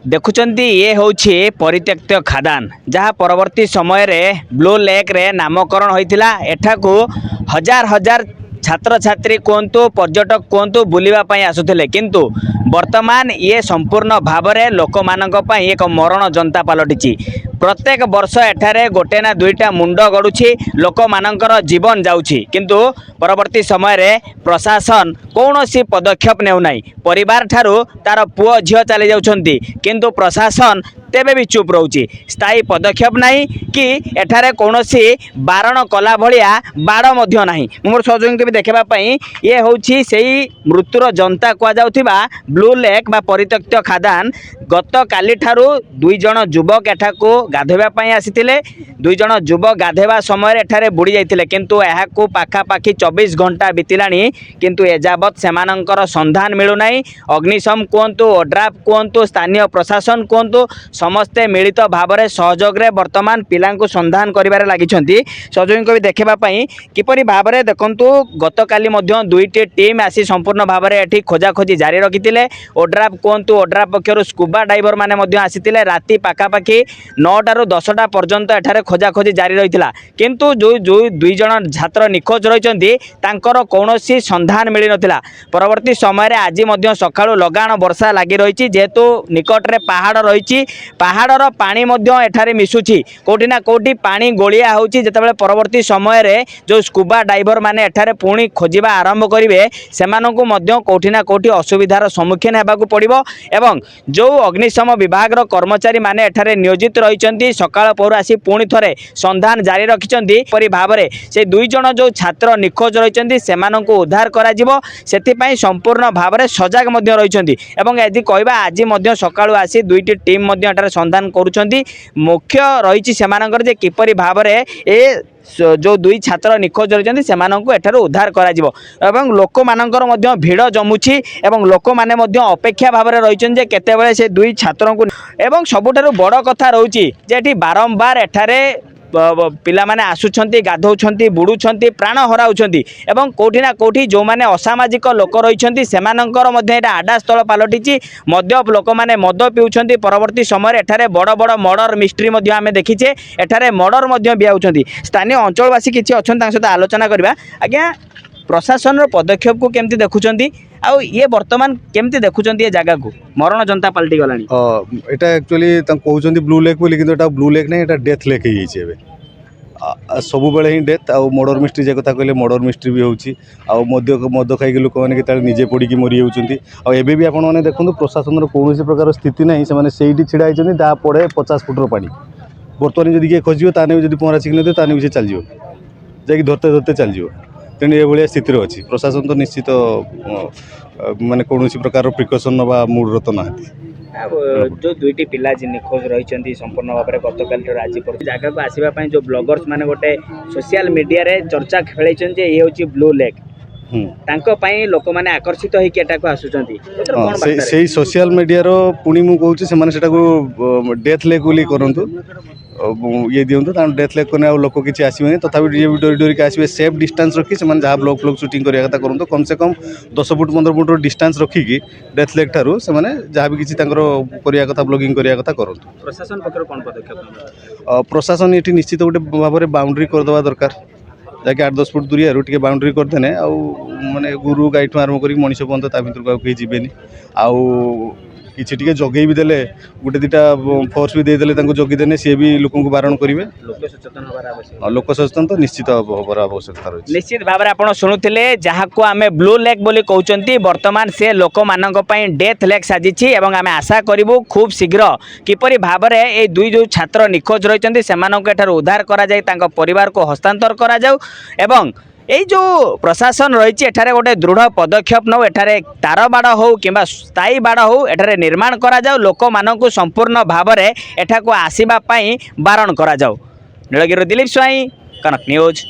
देखुंत ये हूँ परित्यक्त खादान जहाँ परवर्ती समय रे ब्लू लेक रे नामकरण होता एठाकू हजार हजार छात्र छात्री कहतु पर्यटक कहतु बुलवाई आसुले किंतु वर्तमान ये संपूर्ण भाव में लोक मानक एक मरण जनता पलटि प्रत्येक वर्ष एठारे गोटे ना दुईटा मुंड गड़ुछि लोक मानकर जीवन जाउछि किंतु परवर्ती समय रे प्रशासन कौन सी पदक्षेप नेउना परिवार ठारू तार पुओ झियो चली जाउछंती किंतु प्रशासन तेबे भी चुप रोचे स्थायी पदक्षेप नहीं कि एठारे कौन सी बारण कला भलिया बाड़ मध्य नहीं मोर सहयोगी भी देखापी ये हूँ से मृत्युर जनता कहुवा ब्लू लेक बा परित्यक्त खादान गत काली ठारू दुई जन युवक एठाकू गाधोवाई आसीथिले दुई जन युवक गाधेवा समय एठारे बुड़ी जाइथिले किंतु एहाकू पाखापाखि 24 घंटा बीतिलानी किंतु एजाबत सेमानंकर संधान मिलुना अग्निशम कहतु ओड्राफ कहतु स्थानीय प्रशासन कहतु समस्ते मिलित भाव में सहयोग रे वर्तमान पिलांकु संधान करिबारे लागिछंती सहयोगी को भी देखापी किपरि भाव में देखंतु गत काली मध्य दुईटी टीम आसी संपूर्ण भाव में एठी खोजाखोजी जारी रखिथिले ओड्राफ कहतु ओड्राफ पक्षर स्कूबा डाइवर माने मध्य आसीथिले राति पाखापाखि 9टा ରୁ 10टा पर्यंत एठारे खोजाखोजी जारी रहिथिला किंतु जो दुई जन छात्र निखोज रहिचंती तांकर कौनसी संधान मिली नथिला परवर्ती समय रे आज मध्य सकाळु लगाण वर्षा लागि रहिछि जेहेतु निकट रे पहाड़ रहिछि पहाड़र पानी मध्य एठारे मिसुछि कोठी ना कोठी पानी गोलिया होछि जेतेबेले परवर्ती समय रे जो स्कूबा डाइवर माने एठारे पुणी खोजिबा आरंभ करिवे सेमानंकु मध्य कोठी ना कोठी असुविधार सम्मुखीन हेबाकू पड़िबो एवं जो अग्निशम विभाग कर्मचारी माने एठारे नियोजित रहिचंती सकाळ पौर आसी पुणी थरे संधान जारी रखिचंती परि भाबरे से दुई जन जो छात्र निखोज रहिचंती सेमानंकु उद्धार करा जिवो सेति पई संपूर्ण भाबरे सजाग मध्य रहिचंती एवं यदि कहबा आज मध्य सकाळु आसी दुईटी टीम मध्य एठारे संधान करुचंती मुख्य रहिछि सेमानंकर जे किपरि भाबरे ए जो दुई छात्र निखोज रही से उद्धार कर लोक मानकर भिड़ जमुची एवं लोक माने अपेक्षा भाव में रही केतेबेले से दुई छात्र को एवं सबुठारु बड़ कथा रोची जे बारंबार एठारे पिला माने आसुछंती गाधौछंती बुड़ुछंती प्राण हराउछंती एवं कोठी ना कोठी जो माने असामाजिक लोक रहिछंती सेमानंकर मध्ये एटा आडा स्थल पलटिछि मद्य लोक माने मद पिउछंती परवर्ती समय एठारे बड़ बड़ मर्डर मिस्ट्री मध्ये आमे देखिछे एठारे मर्डर मध्ये बियाउछंती स्थानीय अंचलवासी किछि अछन तांक सहित आलोचना करबा आज्ञा प्रशासन पदक्षेप को केमती देखुचंती आउ ये वर्तमान केमती देखुचंती ये जगह को मरण जनता पलटि गलानी एटा एक्चुअली कहउछंती ब्लू लेक बोली किंतु एटा ब्लू लेक नै एटा डेथ लेक ही छै एबे सबु बेले ही डेथ आ मर्डर मिस्ट्री जे कथा कहले मर्डर मिस्ट्री भी होउची आ मद खाई लोक माने केता निजे पड़ी की मरी होउचंती आ एबे भी आपण माने देखंतु प्रशासन रो कोनोसी प्रकार स्थिति नै से माने सेइटी छिडा आइचंती ता पड़े 50 फुट रो पानी वर्तमान जदि के खोजियो ताने जदि पहरा सिखने दे ताने भी चल जियो जाकि धरते धरते चल जियो तेणु ये भाया स्थित अच्छी प्रशासन तो निश्चित माने कौन प्रकार प्रिकसन ना मूड तो ना जो दुईटी पिला निखोज रही संपूर्ण भाव में गतकाल आज जगह को आसवाई जो ब्लॉगर्स माने गोटे सोशल मीडिया रे चर्चा खेल ये हूँ ब्लू लेक लोक मैंने आकर्षित होकर आसुँच सोशल मीडिया पुणी मुझे डेथ लेक बोली करूँ ये दिंतु डेथ लेक को लोक किसी आसबे तथापि डोरी डोरिक आसवे सेफ डिस्टेंस रखी से जहाँ ब्लॉग फ्लॉग शूटिंग करने कथा करूँ कम से कम 10 फुट 15 फुट डिस्टेंस रखिकी डेथ लेक ठारू से जहाँ भी किसी कथा ब्लॉगिंग करने कथा करूँ प्रशासन पक्ष कौन पदक्षेप प्रशासन ये निश्चित गोटे भाव में बाउंड्री करदे दरकार जाकि 8-10 फुट दूरिया टे बाउंड्री करदेने माने गुरु गाई ठूँ आरम्भ कर मनीष पर्यंत ता भर कहीं जीवेनि आउ किसी टे जगै भी देले गोटे दुटा फोर्स भी देदेले जगीदेने सी भी लोक बारण करेंगे लोक सचेतन तो निश्चित हबार आवश्यकता रही निश्चित भाव में आप शुणुते जहाँ को आम ब्लू लेक बोली कहते बर्तमान से लोक मानक डेथ लेक साजिछि एवं आम आशा करूँ खूब शीघ्र किपरि भाव में ये दुई जो छात्र निखोज रही से उद्धार करा परिवार को हस्तांतर करा जाऊ एवं ये जो प्रशासन रही एठारे गोटे दृढ़ पदक्षेप नौ एठारे तार बाड़ हो कि स्थायी बाड़ हो एठारे निर्माण करा जाऊ लोक मानकु संपूर्ण भाव में एठाकु आसीबा पई बारण करा जाऊ। नीलगिरी दिलीप स्वाई कनक न्यूज।